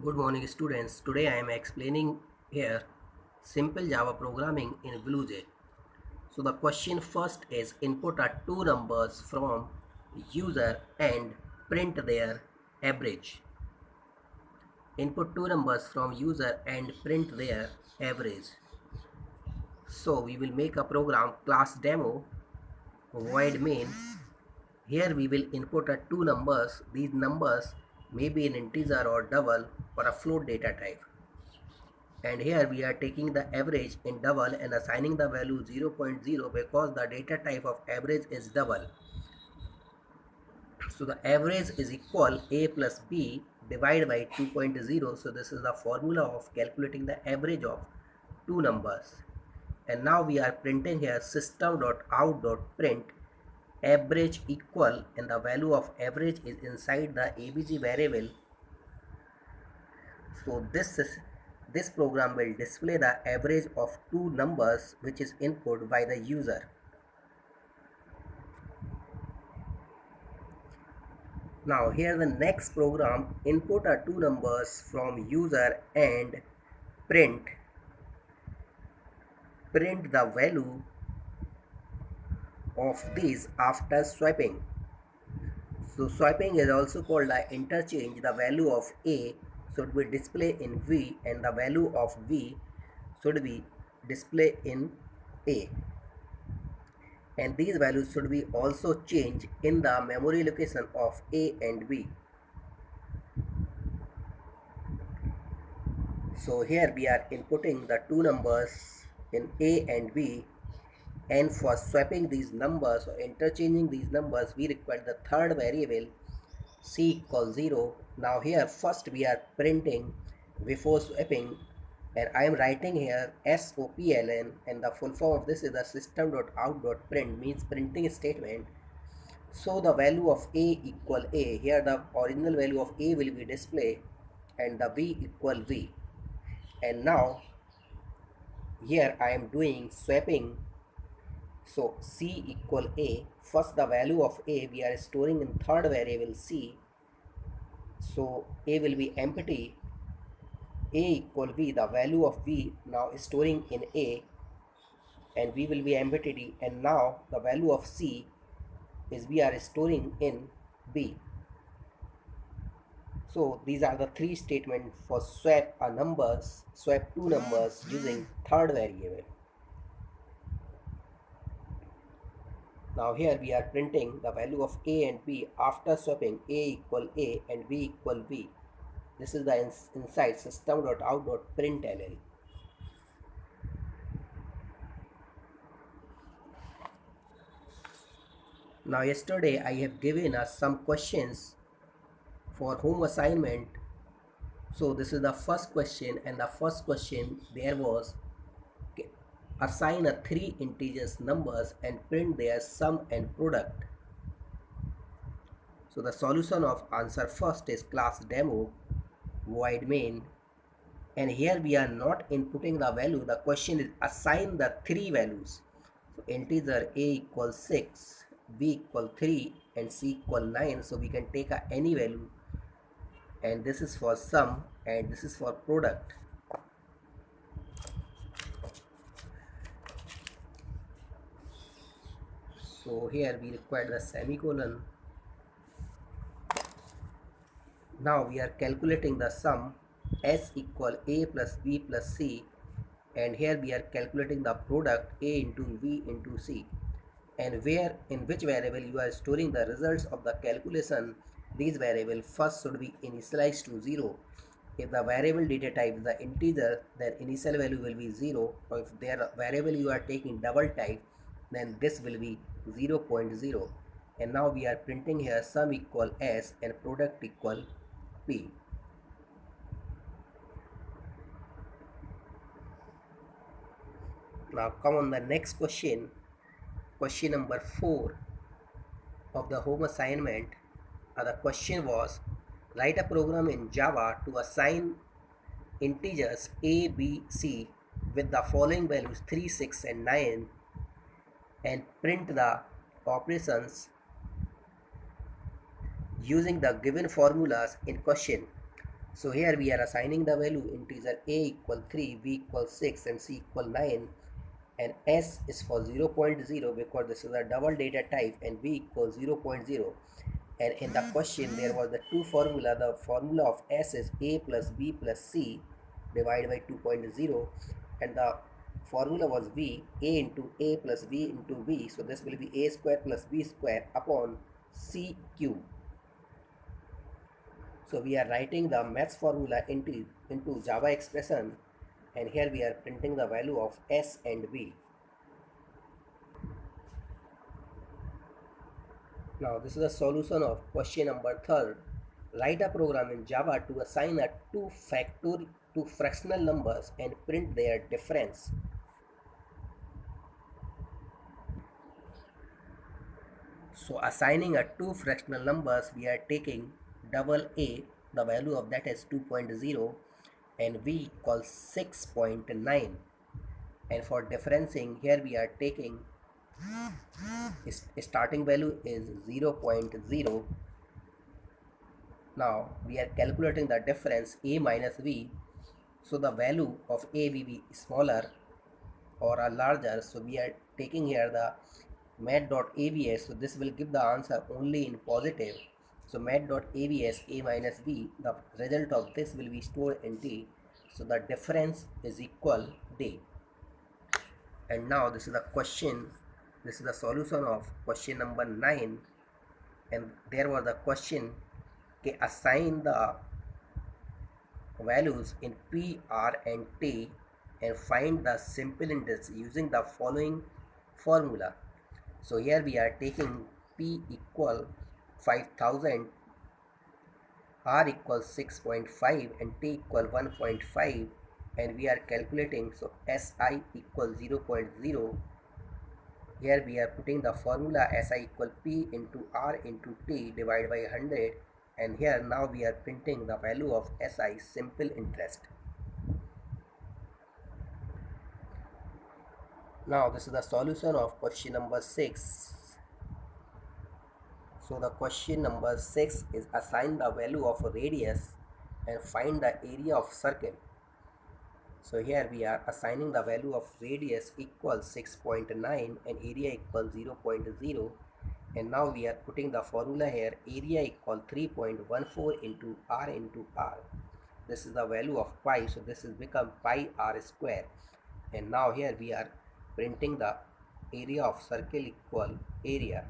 Good morning students. Today I am explaining here simple Java programming in BlueJ. So the question first is input are two numbers from user and print their average. Input two numbers from user and print their average. So we will make a program class demo void main. Here we will input a two numbers. These numbers may be an integer or double or a float data type. And here we are taking the average in double and assigning the value 0.0 because the data type of average is double. So the average is equal a plus b divided by 2.0. So this is the formula of calculating the average of two numbers. And now we are printing here system.out.print average equal, and the value of average is inside the abg variable. So this program will display the average of two numbers which is input by the user. Now here the next program input are two numbers from user and print the value of these after swapping. So swapping is also called a interchange. The value of A should be displayed in V and the value of V should be displayed in A. And these values should be also changed in the memory location of A and B. So here we are inputting the two numbers in A and B, and for swapping these numbers or interchanging these numbers we require the third variable C equals 0. Now here first we are printing before swapping, and I am writing here SOPLN, and the full form of this is the system.out.print, means printing statement. So the value of A equal A, here the original value of A will be displayed and the V equal V. And now here I am doing swapping. So C equal A, first the value of A we are storing in third variable C. So A will be empty, A equal V, the value of V now is storing in A, and V will be empty, and now the value of C is we are storing in B. So these are the three statements for swap two numbers using third variable. Now here we are printing the value of A and B after swapping A equal A and B equal B. This is the inside system.out.println. Now yesterday I have given us some questions for home assignment. So this is the first question, and the first question there was assign a three integers numbers and print their sum and product. So the solution of answer first is class demo void main, and here we are not inputting the value. The question is assign the three values. So integer A equals 6, B equal 3 and C equal 9. So we can take any value, and this is for sum and this is for product. So here we require the semicolon. Now we are calculating the sum S equal A plus B plus C, and here we are calculating the product A into V into C, and where in which variable you are storing the results of the calculation. These variable first should be initialized to 0. If the variable data type is the integer, then initial value will be 0, or if their variable you are taking double type, then this will be 0.0. And now we are printing here sum equal S and product equal P. Now come on the next question, question number 4 of the home assignment. The question was write a program in Java to assign integers A, B, C with the following values 3, 6 and 9 and print the operations using the given formulas in question. So here we are assigning the value integer a equal 3, b equal 6 and c equal 9, and s is for 0.0 because this is a double data type, and b equals 0.0. And in the question there was the two formula. The formula of s is a plus b plus c divided by 2.0, and the formula was b, a into a plus b into b, so this will be a square plus b square upon c cube. So we are writing the maths formula into Java expression, and here we are printing the value of s and b. Now this is the solution of question number 3. Write a program in Java to assign a two fractional numbers and print their difference. So assigning a two fractional numbers, we are taking double A, the value of that is 2.0, and V equals 6.9. And for differencing, here we are taking starting value is 0.0. Now we are calculating the difference A minus V. So the value of A will be smaller or a larger. So we are taking here the mat.avs. So this will give the answer only in positive. So mat.avs a minus b, the result of this will be stored in d. So the difference is equal d. And now this is the question. This is the solution of question number 9. And there was a question, assign the values in P, R and T and find the simple index using the following formula. So here we are taking P equal 5000, R equals 6.5 and T equal 1.5, and we are calculating. So SI equals 0.0. Here we are putting the formula SI equal P into R into T divided by 100, and here now we are printing the value of SI, simple interest. Now this is the solution of question number 6. So the question number 6 is assign the value of a radius and find the area of circle. So here we are assigning the value of radius equals 6.9 and area equals 0.0, and now we are putting the formula here, area equal 3.14 into r into r. This is the value of pi, so this is become pi r square. And now here we are printing the area of circle equal area.